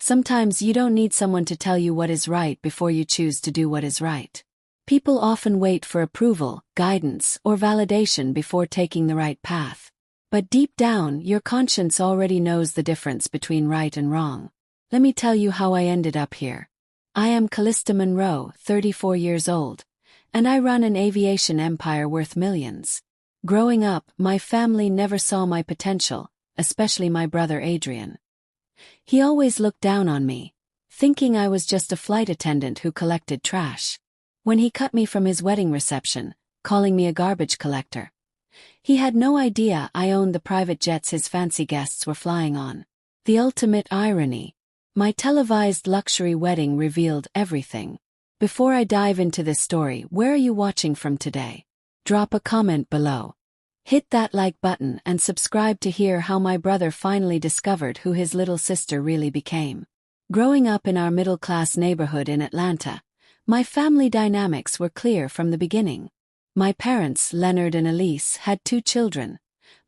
Sometimes you don't need someone to tell you what is right before you choose to do what is right. People often wait for approval, guidance, or validation before taking the right path. But deep down, your conscience already knows the difference between right and wrong. Let me tell you how I ended up here. I am Callista Monroe, 34 years old, and I run an aviation empire worth millions. Growing up, my family never saw my potential, especially my brother Adrian. He always looked down on me, thinking I was just a flight attendant who collected trash. When he cut me from his wedding reception, calling me a garbage collector, he had no idea I owned the private jets his fancy guests were flying on. The ultimate irony. My televised luxury wedding revealed everything. Before I dive into this story, where are you watching from today? Drop a comment below. Hit that like button and subscribe to hear how my brother finally discovered who his little sister really became. Growing up in our middle-class neighborhood in Atlanta, my family dynamics were clear from the beginning. My parents, Leonard and Elise, had 2 children,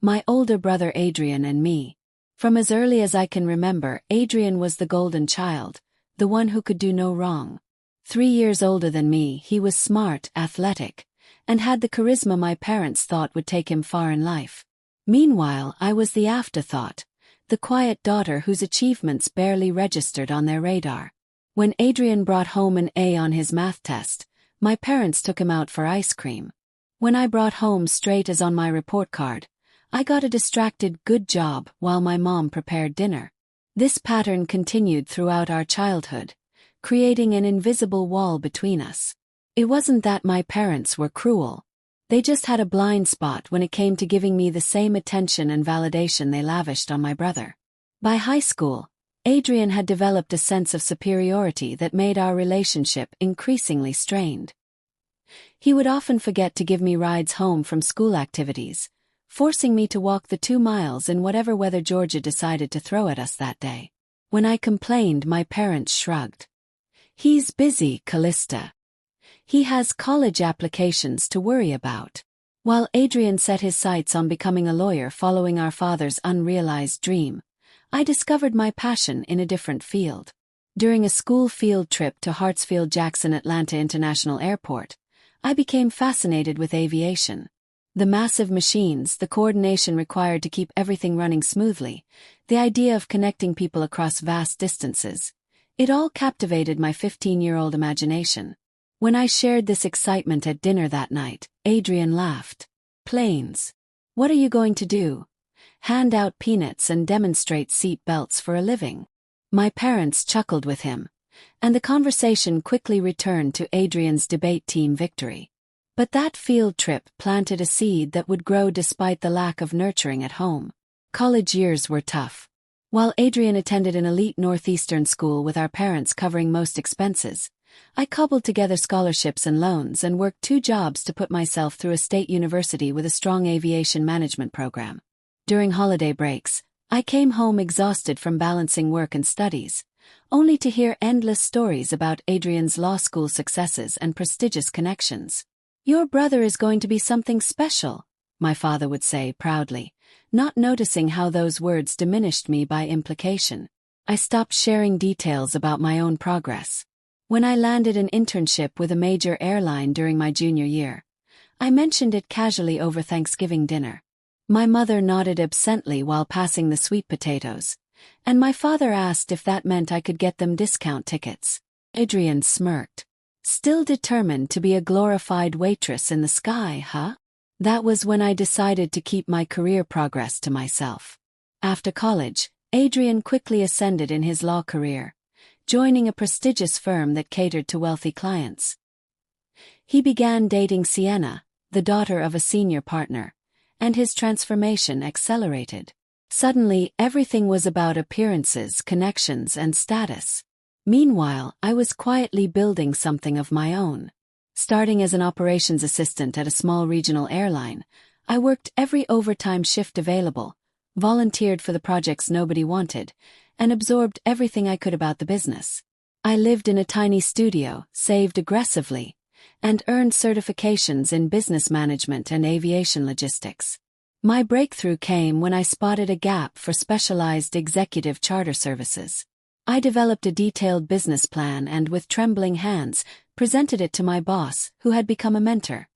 my older brother Adrian and me. From as early as I can remember, Adrian was the golden child, the one who could do no wrong. 3 years older than me, he was smart, athletic, and had the charisma my parents thought would take him far in life. Meanwhile, I was the afterthought, the quiet daughter whose achievements barely registered on their radar. When Adrian brought home an A on his math test, my parents took him out for ice cream. When I brought home straight A's on my report card, I got a distracted good job while my mom prepared dinner. This pattern continued throughout our childhood, creating an invisible wall between us. It wasn't that my parents were cruel. They just had a blind spot when it came to giving me the same attention and validation they lavished on my brother. By high school, Adrian had developed a sense of superiority that made our relationship increasingly strained. He would often forget to give me rides home from school activities, forcing me to walk the 2 miles in whatever weather Georgia decided to throw at us that day. When I complained, my parents shrugged. "He's busy, Callista. He has college applications to worry about." While Adrian set his sights on becoming a lawyer following our father's unrealized dream, I discovered my passion in a different field. During a school field trip to Hartsfield-Jackson Atlanta International Airport, I became fascinated with aviation. The massive machines, the coordination required to keep everything running smoothly, the idea of connecting people across vast distances. It all captivated my 15-year-old imagination. When I shared this excitement at dinner that night, Adrian laughed. "Planes. What are you going to do? Hand out peanuts and demonstrate seat belts for a living?" My parents chuckled with him, and the conversation quickly returned to Adrian's debate team victory. But that field trip planted a seed that would grow despite the lack of nurturing at home. College years were tough. While Adrian attended an elite Northeastern school with our parents covering most expenses, I cobbled together scholarships and loans and worked 2 jobs to put myself through a state university with a strong aviation management program. During holiday breaks, I came home exhausted from balancing work and studies, only to hear endless stories about Adrian's law school successes and prestigious connections. "Your brother is going to be something special," my father would say proudly, not noticing how those words diminished me by implication. I stopped sharing details about my own progress. When I landed an internship with a major airline during my junior year, I mentioned it casually over Thanksgiving dinner. My mother nodded absently while passing the sweet potatoes, and my father asked if that meant I could get them discount tickets. Adrian smirked. "Still determined to be a glorified waitress in the sky, huh?" That was when I decided to keep my career progress to myself. After college, Adrian quickly ascended in his law career, joining a prestigious firm that catered to wealthy clients. He began dating Sienna, the daughter of a senior partner, and his transformation accelerated. Suddenly, everything was about appearances, connections, and status. Meanwhile, I was quietly building something of my own. Starting as an operations assistant at a small regional airline, I worked every overtime shift available, volunteered for the projects nobody wanted, and absorbed everything I could about the business. I lived in a tiny studio, saved aggressively, and earned certifications in business management and aviation logistics. My breakthrough came when I spotted a gap for specialized executive charter services. I developed a detailed business plan and, with trembling hands, presented it to my boss, who had become a mentor.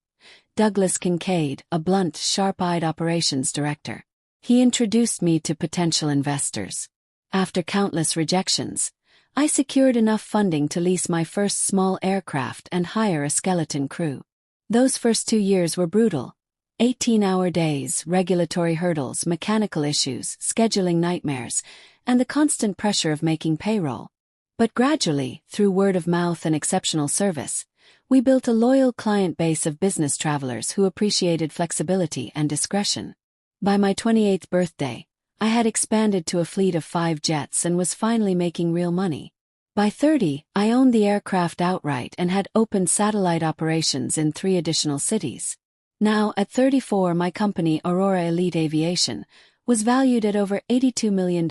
Douglas Kincaid, a blunt, sharp-eyed operations director. He introduced me to potential investors. After countless rejections, I secured enough funding to lease my first small aircraft and hire a skeleton crew. Those first 2 years were brutal. 18-hour days, regulatory hurdles, mechanical issues, scheduling nightmares, and the constant pressure of making payroll. But gradually, through word of mouth and exceptional service, we built a loyal client base of business travelers who appreciated flexibility and discretion. By my 28th birthday, I had expanded to a fleet of 5 jets and was finally making real money. By 30, I owned the aircraft outright and had opened satellite operations in 3 additional cities. Now, at 34, my company, Aurora Elite Aviation, was valued at over $82 million,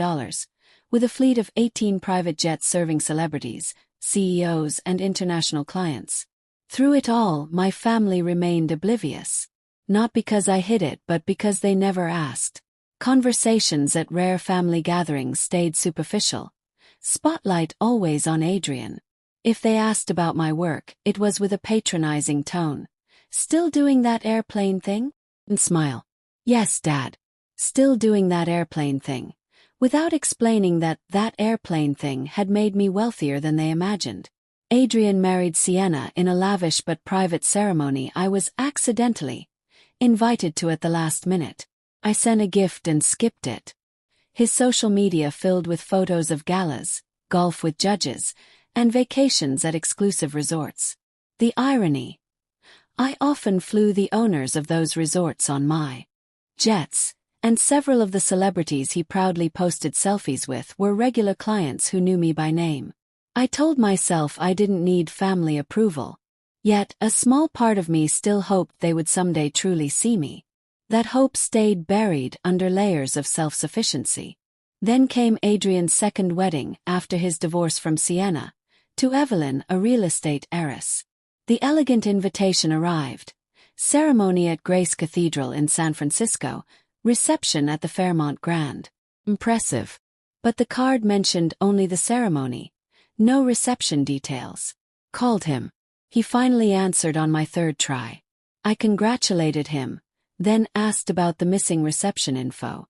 with a fleet of 18 private jets serving celebrities, CEOs, and international clients. Through it all, my family remained oblivious. Not because I hid it, but because they never asked. Conversations at rare family gatherings stayed superficial. Spotlight always on Adrian. If they asked about my work, it was with a patronizing tone. "Still doing that airplane thing?" And smile. "Yes, Dad. Still doing that airplane thing," without explaining that that airplane thing had made me wealthier than they imagined. Adrian married Sienna in a lavish but private ceremony I was accidentally invited to at the last minute. I sent a gift and skipped it. His social media filled with photos of galas, golf with judges, and vacations at exclusive resorts. The irony. I often flew the owners of those resorts on my jets, and several of the celebrities he proudly posted selfies with were regular clients who knew me by name. I told myself I didn't need family approval. Yet, a small part of me still hoped they would someday truly see me. That hope stayed buried under layers of self-sufficiency. Then came Adrian's second wedding after his divorce from Sienna, to Evelyn, a real estate heiress. The elegant invitation arrived. Ceremony at Grace Cathedral in San Francisco, reception at the Fairmont Grand. Impressive. But the card mentioned only the ceremony. No reception details. Called him. He finally answered on my 3rd try. I congratulated him, then asked about the missing reception info.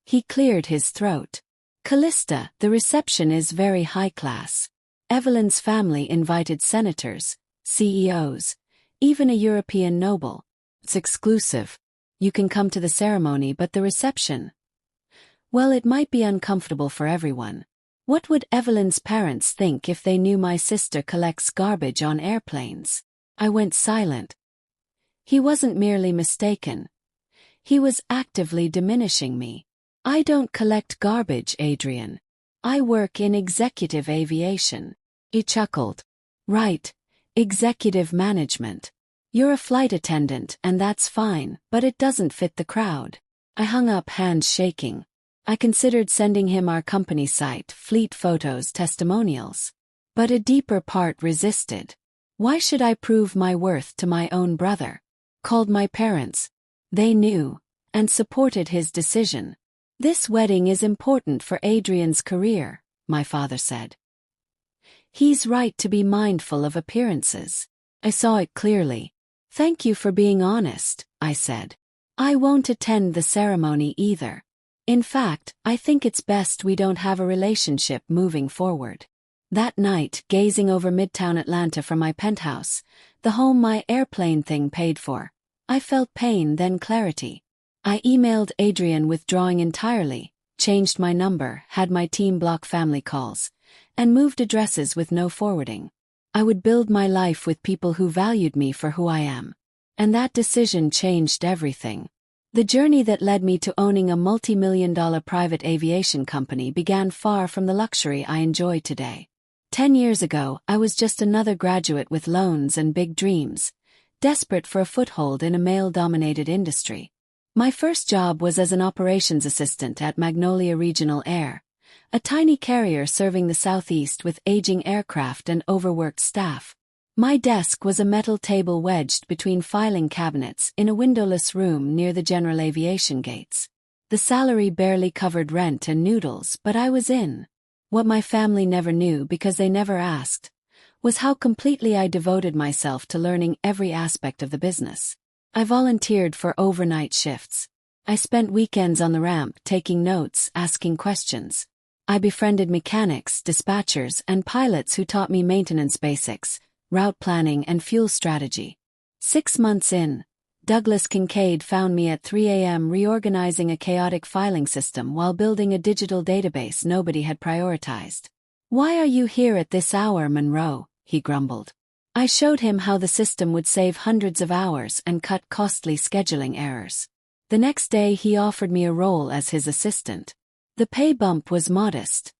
He cleared his throat. "Callista, the reception is very high class. Evelyn's family invited senators, CEOs, even a European noble. It's exclusive. You can come to the ceremony, but the reception, well, it might be uncomfortable for everyone. What would Evelyn's parents think if they knew my sister collects garbage on airplanes?" I went silent. He wasn't merely mistaken. He was actively diminishing me. "I don't collect garbage, Adrian. I work in executive aviation." He chuckled. "Right. Executive management. You're a flight attendant, and that's fine, but it doesn't fit the crowd." I hung up, hands shaking. I considered sending him our company site, fleet photos, testimonials. But a deeper part resisted. Why should I prove my worth to my own brother? Called my parents. They knew, and supported his decision. "This wedding is important for Adrian's career," my father said. "He's right to be mindful of appearances." I saw it clearly. "Thank you for being honest," I said. "I won't attend the ceremony either. In fact, I think it's best we don't have a relationship moving forward." That night, gazing over Midtown Atlanta from my penthouse, the home my airplane thing paid for, I felt pain, then clarity. I emailed Adrian withdrawing entirely, changed my number, had my team block family calls, and moved addresses with no forwarding. I would build my life with people who valued me for who I am. And that decision changed everything. The journey that led me to owning a multi-million-dollar private aviation company began far from the luxury I enjoy today. 10 years ago, I was just another graduate with loans and big dreams, desperate for a foothold in a male-dominated industry. My first job was as an operations assistant at Magnolia Regional Air, a tiny carrier serving the Southeast with aging aircraft and overworked staff. My desk was a metal table wedged between filing cabinets in a windowless room near the general aviation gates. The salary barely covered rent and noodles, but I was in. What my family never knew because they never asked was how completely I devoted myself to learning every aspect of the business. I volunteered for overnight shifts. I spent weekends on the ramp taking notes, asking questions. I befriended mechanics, dispatchers, and pilots who taught me maintenance basics, route planning, and fuel strategy. 6 months in, Douglas Kincaid found me at 3 a.m. reorganizing a chaotic filing system while building a digital database nobody had prioritized. "Why are you here at this hour, Monroe?" he grumbled. I showed him how the system would save hundreds of hours and cut costly scheduling errors. The next day he offered me a role as his assistant. The pay bump was modest.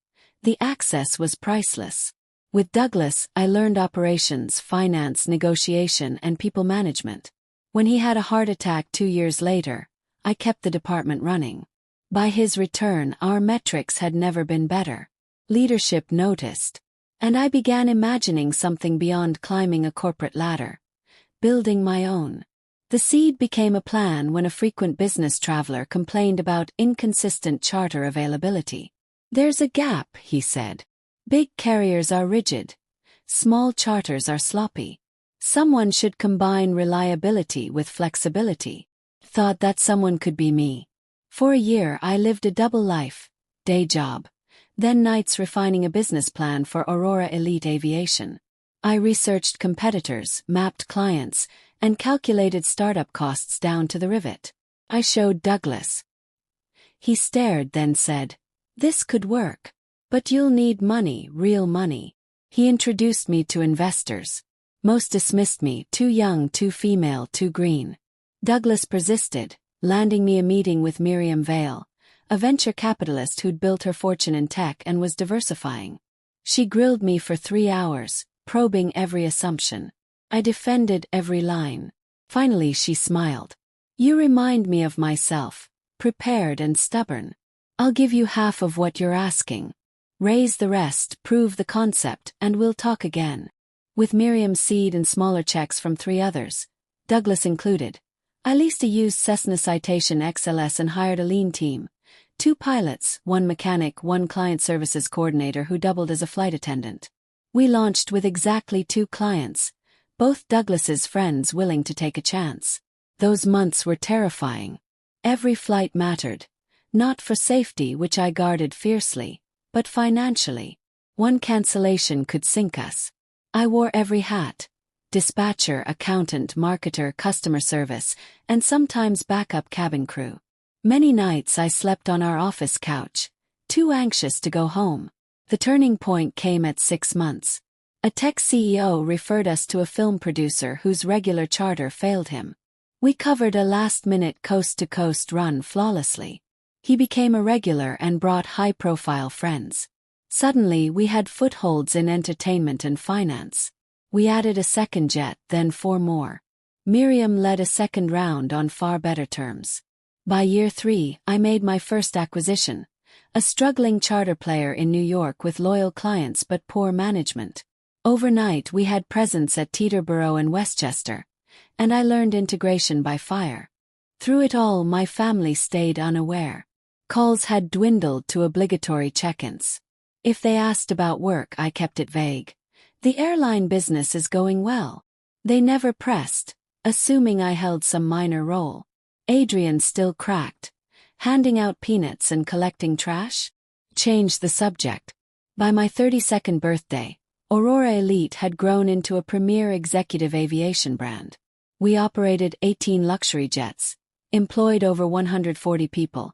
The access was priceless. With Douglas, I learned operations, finance, negotiation, and people management. When he had a heart attack 2 years later, I kept the department running. By his return, our metrics had never been better. Leadership noticed. And I began imagining something beyond climbing a corporate ladder. Building my own. The seed became a plan when a frequent business traveler complained about inconsistent charter availability. "There's a gap," he said. "Big carriers are rigid. Small charters are sloppy. Someone should combine reliability with flexibility." Thought that someone could be me. For a year I lived a double life, day job, then nights refining a business plan for Aurora Elite Aviation. I researched competitors, mapped clients, and calculated startup costs down to the rivet. I showed Douglas. He stared, then said, "This could work. But you'll need money, real money." He introduced me to investors. Most dismissed me, too young, too female, too green. Douglas persisted, landing me a meeting with Miriam Vale, a venture capitalist who'd built her fortune in tech and was diversifying. She grilled me for 3 hours, probing every assumption. I defended every line. Finally she smiled. "You remind me of myself, prepared and stubborn. I'll give you half of what you're asking. Raise the rest, prove the concept, and we'll talk again." With Miriam's seed and smaller checks from 3 others, Douglas included, I leased a used Cessna Citation XLS and hired a lean team. 2 pilots, 1 mechanic, 1 client services coordinator who doubled as a flight attendant. We launched with exactly 2 clients, both Douglas's friends willing to take a chance. Those months were terrifying. Every flight mattered, not for safety, which I guarded fiercely, but financially. 1 cancellation could sink us. I wore every hat: dispatcher, accountant, marketer, customer service, and sometimes backup cabin crew. Many nights I slept on our office couch, too anxious to go home. The turning point came at 6 months. A tech CEO referred us to a film producer whose regular charter failed him. We covered a last-minute coast-to-coast run flawlessly. He became a regular and brought high-profile friends. Suddenly we had footholds in entertainment and finance. We added a second jet, then 4 more. Miriam led a second round on far better terms. By year 3, I made my first acquisition, a struggling charter player in New York with loyal clients but poor management. Overnight we had presence at Teterboro and Westchester, and I learned integration by fire. Through it all my family stayed unaware. Calls had dwindled to obligatory check-ins. If they asked about work I kept it vague. "The airline business is going well." They never pressed, assuming I held some minor role. Adrian still cracked. Handing out peanuts and collecting trash? Changed the subject. By my 32nd birthday, Aurora Elite had grown into a premier executive aviation brand. We operated 18 luxury jets, employed over 140 people,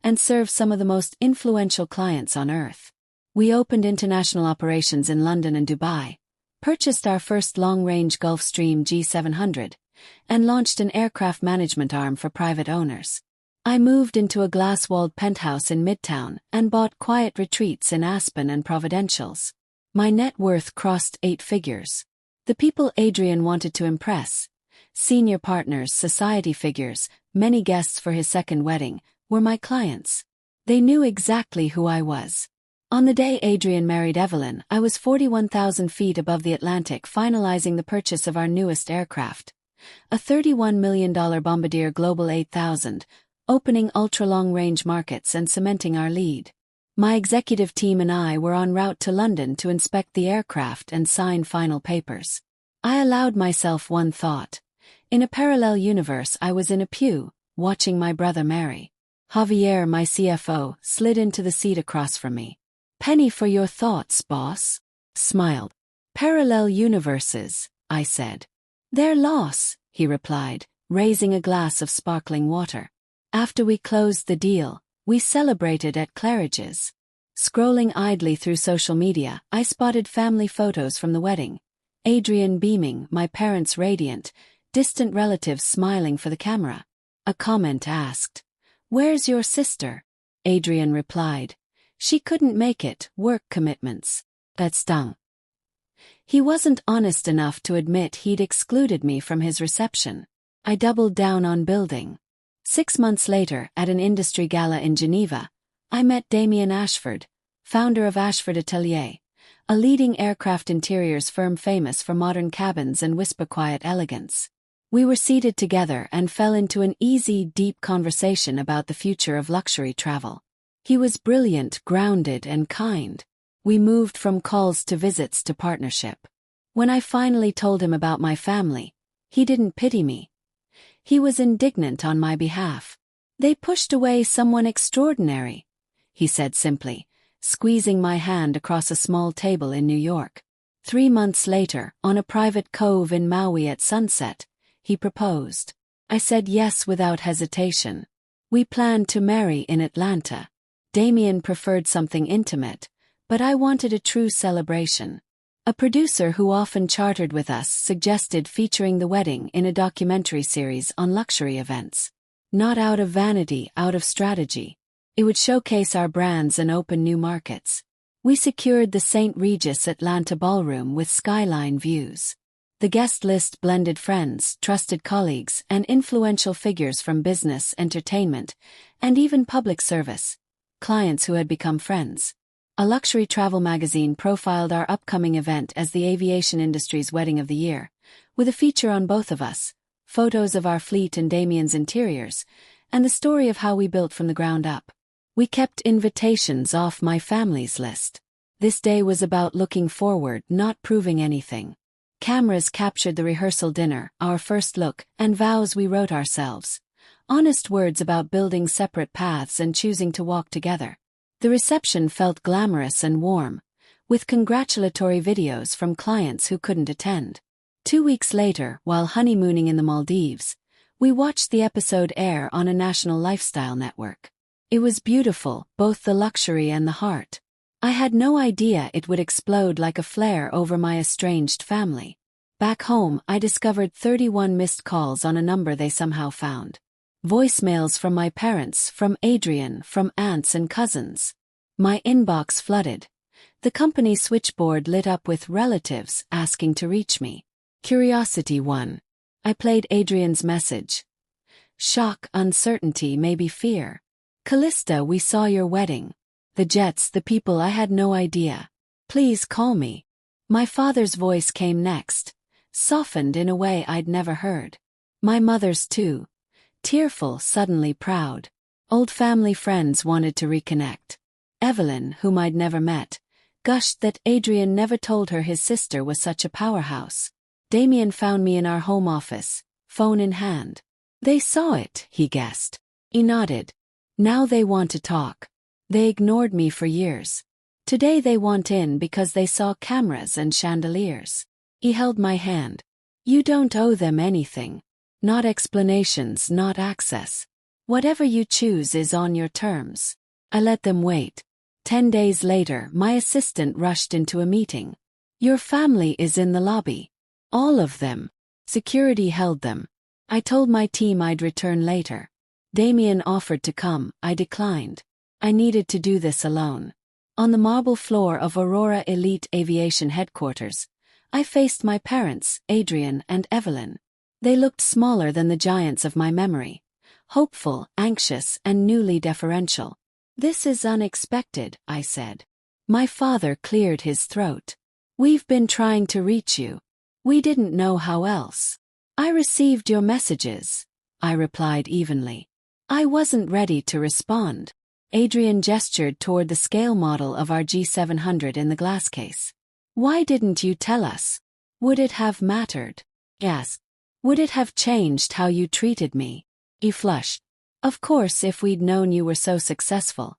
and served some of the most influential clients on Earth. We opened international operations in London and Dubai, purchased our first long-range Gulfstream G700, and launched an aircraft management arm for private owners. I moved into a glass-walled penthouse in Midtown and bought quiet retreats in Aspen and Providentials. My net worth crossed 8 figures. The people Adrian wanted to impress, senior partners, society figures, many guests for his second wedding, were my clients. They knew exactly who I was. On the day Adrian married Evelyn, I was 41,000 feet above the Atlantic finalizing the purchase of our newest aircraft, a $31 million Bombardier Global 8000, opening ultra-long-range markets and cementing our lead. My executive team and I were en route to London to inspect the aircraft and sign final papers. I allowed myself one thought. In a parallel universe, I was in a pew, watching my brother marry. Javier, my CFO, slid into the seat across from me. "Penny for your thoughts, boss." Smiled. "Parallel universes," I said. "Their loss," he replied, raising a glass of sparkling water. After we closed the deal, we celebrated at Claridge's. Scrolling idly through social media, I spotted family photos from the wedding. Adrian beaming, my parents radiant, distant relatives smiling for the camera. A comment asked, "Where's your sister?" Adrian replied, "She couldn't make it, work commitments." That stung. He wasn't honest enough to admit he'd excluded me from his reception. I doubled down on building. 6 months later, at an industry gala in Geneva, I met Damien Ashford, founder of Ashford Atelier, a leading aircraft interiors firm famous for modern cabins and whisper-quiet elegance. We were seated together and fell into an easy, deep conversation about the future of luxury travel. He was brilliant, grounded, and kind. We moved from calls to visits to partnership. When I finally told him about my family, he didn't pity me. He was indignant on my behalf. "They pushed away someone extraordinary," he said simply, squeezing my hand across a small table in New York. 3 months later, on a private cove in Maui at sunset, he proposed. I said yes without hesitation. We planned to marry in Atlanta. Damien preferred something intimate, but I wanted a true celebration. A producer who often chartered with us suggested featuring the wedding in a documentary series on luxury events. Not out of vanity, out of strategy. It would showcase our brands and open new markets. We secured the St. Regis Atlanta ballroom with skyline views. The guest list blended friends, trusted colleagues, and influential figures from business, entertainment, and even public service. Clients who had become friends. A luxury travel magazine profiled our upcoming event as the aviation industry's wedding of the year, with a feature on both of us, photos of our fleet and Damien's interiors, and the story of how we built from the ground up. We kept invitations off my family's list. This day was about looking forward, not proving anything. Cameras captured the rehearsal dinner, our first look, and vows we wrote ourselves. Honest words about building separate paths and choosing to walk together. The reception felt glamorous and warm, with congratulatory videos from clients who couldn't attend. 2 weeks later, while honeymooning in the Maldives, we watched the episode air on a national lifestyle network. It was beautiful, both the luxury and the heart. I had no idea it would explode like a flare over my estranged family. Back home, I discovered 31 missed calls on a number they somehow found. Voicemails from my parents, from Adrian, from aunts and cousins. My inbox flooded. The company switchboard lit up with relatives asking to reach me. Curiosity won. I played Adrian's message. "Shock, uncertainty, maybe fear. Callista, we saw your wedding. The jets, the people, I had no idea. Please call me." My father's voice came next, softened in a way I'd never heard. My mother's too. Tearful, suddenly proud. Old family friends wanted to reconnect. Evelyn, whom I'd never met, gushed that Adrian never told her his sister was such a powerhouse. Damien found me in our home office, phone in hand. "They saw it," he guessed. He nodded. "Now they want to talk. They ignored me for years. Today they want in because they saw cameras and chandeliers." He held my hand. "You don't owe them anything. Not explanations, not access. Whatever you choose is on your terms." I let them wait. 10 days later, my assistant rushed into a meeting. "Your family is in the lobby." "All of them." Security held them. I told my team I'd return later. Damien offered to come, I declined. I needed to do this alone. On the marble floor of Aurora Elite Aviation headquarters, I faced my parents, Adrian and Evelyn. They looked smaller than the giants of my memory, hopeful, anxious, and newly deferential. "This is unexpected," I said. My father cleared his throat. "We've been trying to reach you. We didn't know how else." "I received your messages," I replied evenly. I wasn't ready to respond. Adrian gestured toward the scale model of our G700 in the glass case. Why didn't you tell us? Would it have mattered? Yes. Would it have changed how you treated me? He flushed. Of course, if we'd known you were so successful.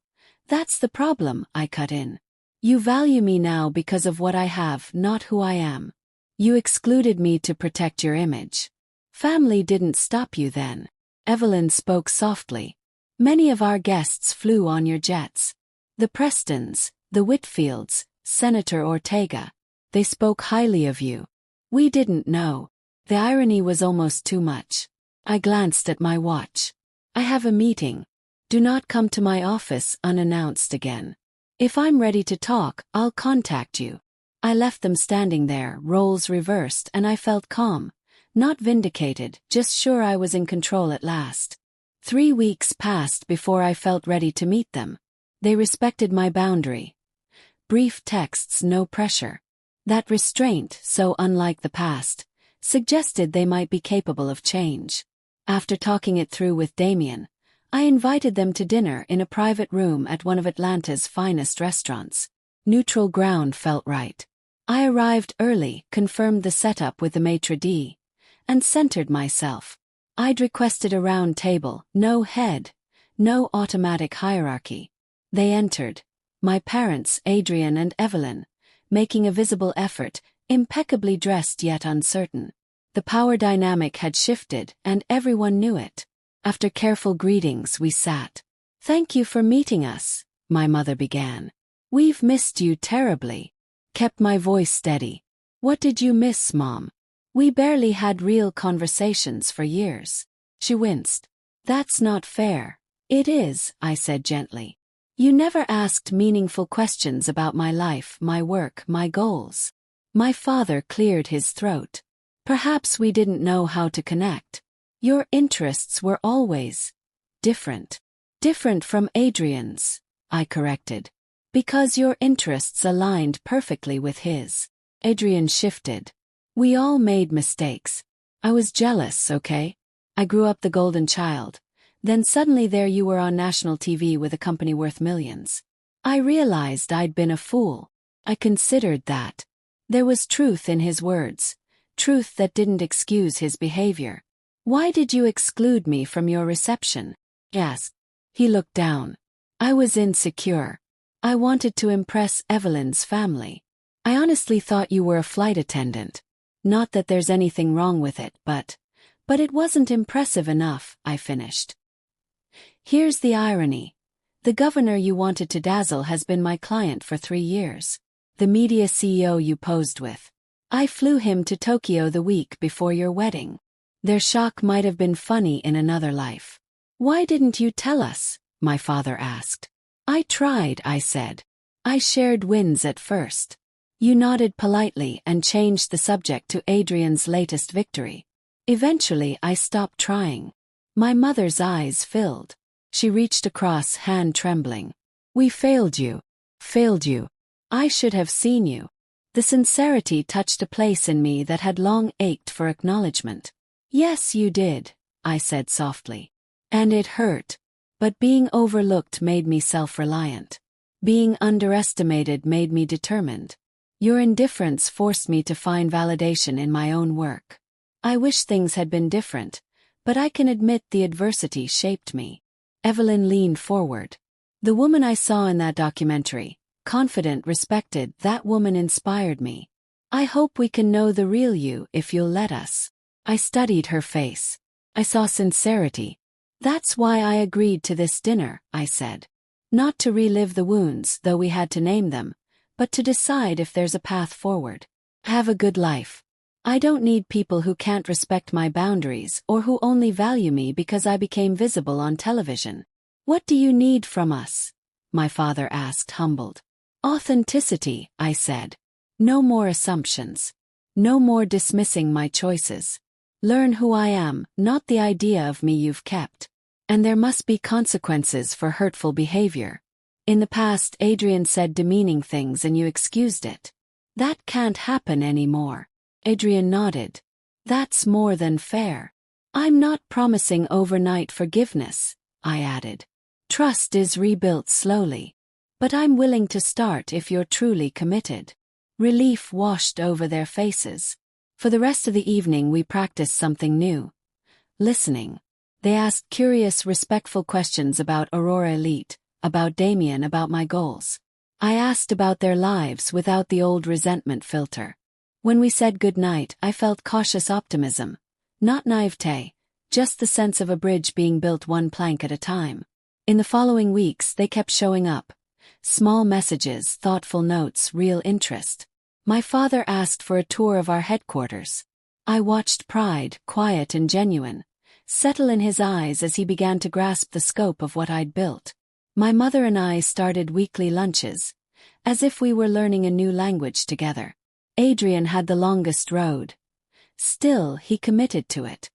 That's the problem, I cut in. You value me now because of what I have, not who I am. You excluded me to protect your image. Family didn't stop you then. Evelyn spoke softly. Many of our guests flew on your jets. The Prestons, the Whitfields, Senator Ortega. They spoke highly of you. We didn't know. The irony was almost too much. I glanced at my watch. I have a meeting. Do not come to my office unannounced again. If I'm ready to talk, I'll contact you. I left them standing there, roles reversed, and I felt calm. Not vindicated, just sure I was in control at last. 3 weeks passed before I felt ready to meet them. They respected my boundary. Brief texts, no pressure. That restraint, so unlike the past, suggested they might be capable of change. After talking it through with Damien, I invited them to dinner in a private room at one of Atlanta's finest restaurants. Neutral ground felt right. I arrived early, confirmed the setup with the maitre d', and centered myself. I'd requested a round table, no head, no automatic hierarchy. They entered. My parents, Adrian and Evelyn, making a visible effort, impeccably dressed yet uncertain. The power dynamic had shifted, and everyone knew it. After careful greetings, we sat. Thank you for meeting us, my mother began. We've missed you terribly. Kept my voice steady. What did you miss, Mom? We barely had real conversations for years. She winced. That's not fair. It is, I said gently. You never asked meaningful questions about my life, my work, my goals. My father cleared his throat. Perhaps we didn't know how to connect. Your interests were always different. Different from Adrian's, I corrected. Because your interests aligned perfectly with his. Adrian shifted. We all made mistakes. I was jealous, okay? I grew up the golden child. Then suddenly there you were on national TV with a company worth millions. I realized I'd been a fool. I considered that. There was truth in his words. Truth that didn't excuse his behavior. Why did you exclude me from your reception? Yes. He looked down. I was insecure. I wanted to impress Evelyn's family. I honestly thought you were a flight attendant. Not that there's anything wrong with it, but it wasn't impressive enough, I finished. Here's the irony. The governor you wanted to dazzle has been my client for 3 years. The media CEO you posed with. I flew him to Tokyo the week before your wedding. Their shock might have been funny in another life. Why didn't you tell us? My father asked. I tried, I said. I shared wins at first. You nodded politely and changed the subject to Adrian's latest victory. Eventually I stopped trying. My mother's eyes filled. She reached across, hand trembling. We failed you. Failed you. I should have seen you. The sincerity touched a place in me that had long ached for acknowledgement. Yes, you did, I said softly. And it hurt. But being overlooked made me self-reliant. Being underestimated made me determined. Your indifference forced me to find validation in my own work. I wish things had been different, but I can admit the adversity shaped me. Evelyn leaned forward. The woman I saw in that documentary, confident, respected, that woman inspired me. I hope we can know the real you if you'll let us. I studied her face. I saw sincerity. That's why I agreed to this dinner, I said. Not to relive the wounds, though we had to name them, but to decide if there's a path forward. Have a good life. I don't need people who can't respect my boundaries or who only value me because I became visible on television. What do you need from us? My father asked, humbled. Authenticity, I said. No more assumptions. No more dismissing my choices. Learn who I am, not the idea of me you've kept. And there must be consequences for hurtful behavior. In the past, Adrian said demeaning things and you excused it. That can't happen anymore. Adrian nodded. That's more than fair. I'm not promising overnight forgiveness, I added. Trust is rebuilt slowly. But I'm willing to start if you're truly committed. Relief washed over their faces. For the rest of the evening we practiced something new. Listening. They asked curious, respectful questions about Aurora Elite, about Damien, about my goals. I asked about their lives without the old resentment filter. When we said goodnight, I felt cautious optimism. Not naivete, just the sense of a bridge being built one plank at a time. In the following weeks, they kept showing up. Small messages, thoughtful notes, real interest. My father asked for a tour of our headquarters. I watched pride, quiet and genuine, settle in his eyes as he began to grasp the scope of what I'd built. My mother and I started weekly lunches, as if we were learning a new language together. Adrian had the longest road. Still, he committed to it.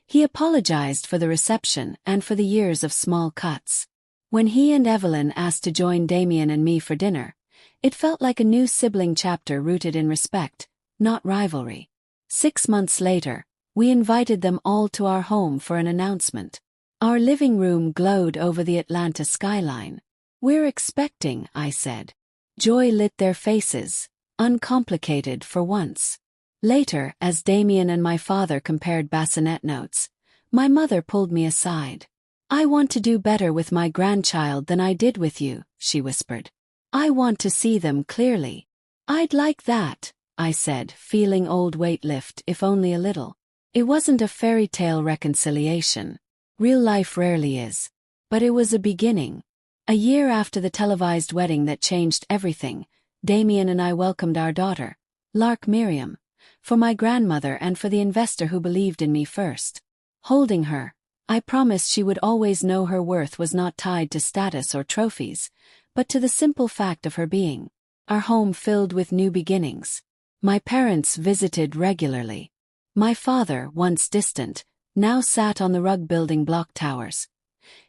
He apologized for the reception and for the years of small cuts. When he and Evelyn asked to join Damien and me for dinner, it felt like a new sibling chapter rooted in respect, not rivalry. 6 months later, we invited them all to our home for an announcement. Our living room glowed over the Atlanta skyline. "We're expecting," I said. Joy lit their faces, uncomplicated for once. Later, as Damien and my father compared bassinet notes, my mother pulled me aside. "I want to do better with my grandchild than I did with you," she whispered. "I want to see them clearly." "I'd like that," I said, feeling old weight lift, if only a little. It wasn't a fairy tale reconciliation. Real life rarely is. But it was a beginning. A year after the televised wedding that changed everything, Damien and I welcomed our daughter, Lark Miriam, for my grandmother and for the investor who believed in me first. Holding her, I promised she would always know her worth was not tied to status or trophies, but to the simple fact of her being. Our home filled with new beginnings. My parents visited regularly. My father, once distant, now sat on the rug-building block towers,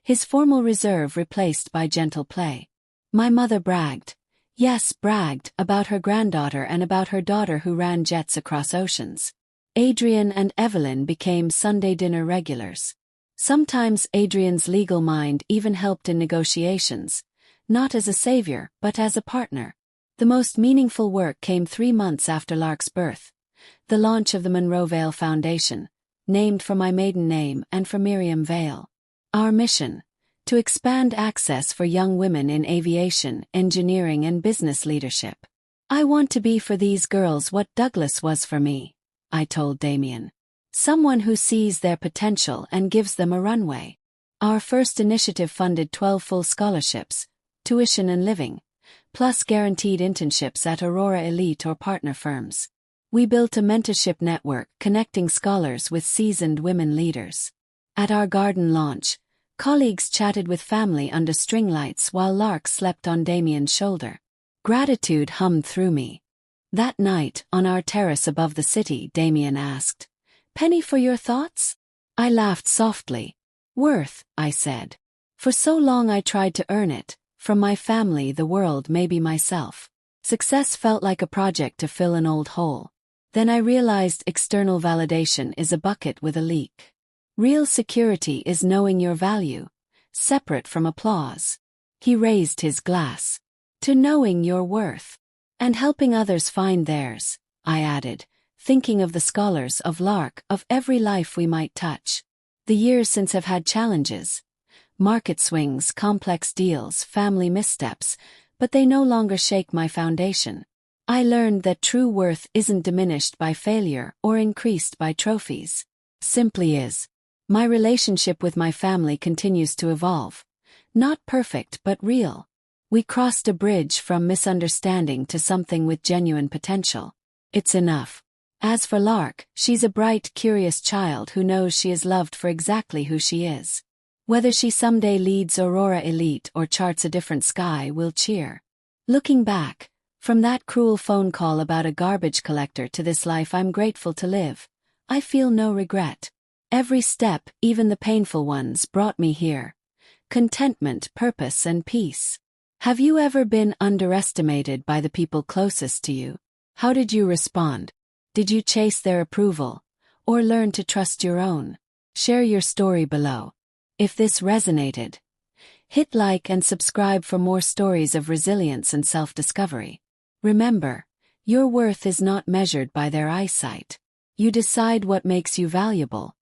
his formal reserve replaced by gentle play. My mother bragged, yes, bragged, about her granddaughter and about her daughter who ran jets across oceans. Adrian and Evelyn became Sunday dinner regulars. Sometimes Adrian's legal mind even helped in negotiations, not as a savior, but as a partner. The most meaningful work came 3 months after Lark's birth. The launch of the Monroe Vale Foundation, named for my maiden name and for Miriam Vale. Our mission: to expand access for young women in aviation, engineering and business leadership. "I want to be for these girls what Douglas was for me," I told Damien. "Someone who sees their potential and gives them a runway." Our first initiative funded 12 full scholarships, tuition and living, plus guaranteed internships at Aurora Elite or partner firms. We built a mentorship network connecting scholars with seasoned women leaders. At our garden launch, colleagues chatted with family under string lights while Lark slept on Damien's shoulder. Gratitude hummed through me. That night, on our terrace above the city, Damien asked, "Penny for your thoughts?" I laughed softly. "Worth," I said. "For so long I tried to earn it, from my family, the world, maybe myself. Success felt like a project to fill an old hole. Then I realized external validation is a bucket with a leak. Real security is knowing your value, separate from applause." He raised his glass. "To knowing your worth. And helping others find theirs," I added, thinking of the scholars, of Lark, of every life we might touch. The years since have had challenges. Market swings, complex deals, family missteps, but they no longer shake my foundation. I learned that true worth isn't diminished by failure or increased by trophies. Simply is. My relationship with my family continues to evolve. Not perfect but real. We crossed a bridge from misunderstanding to something with genuine potential. It's enough. As for Lark, she's a bright, curious child who knows she is loved for exactly who she is. Whether she someday leads Aurora Elite or charts a different sky, we'll cheer. Looking back, from that cruel phone call about a garbage collector to this life I'm grateful to live, I feel no regret. Every step, even the painful ones, brought me here. Contentment, purpose, and peace. Have you ever been underestimated by the people closest to you? How did you respond? Did you chase their approval, or learn to trust your own? Share your story below. If this resonated, Hit like and subscribe for more stories of resilience and self-discovery. Remember, your worth is not measured by their eyesight. You decide what makes you valuable,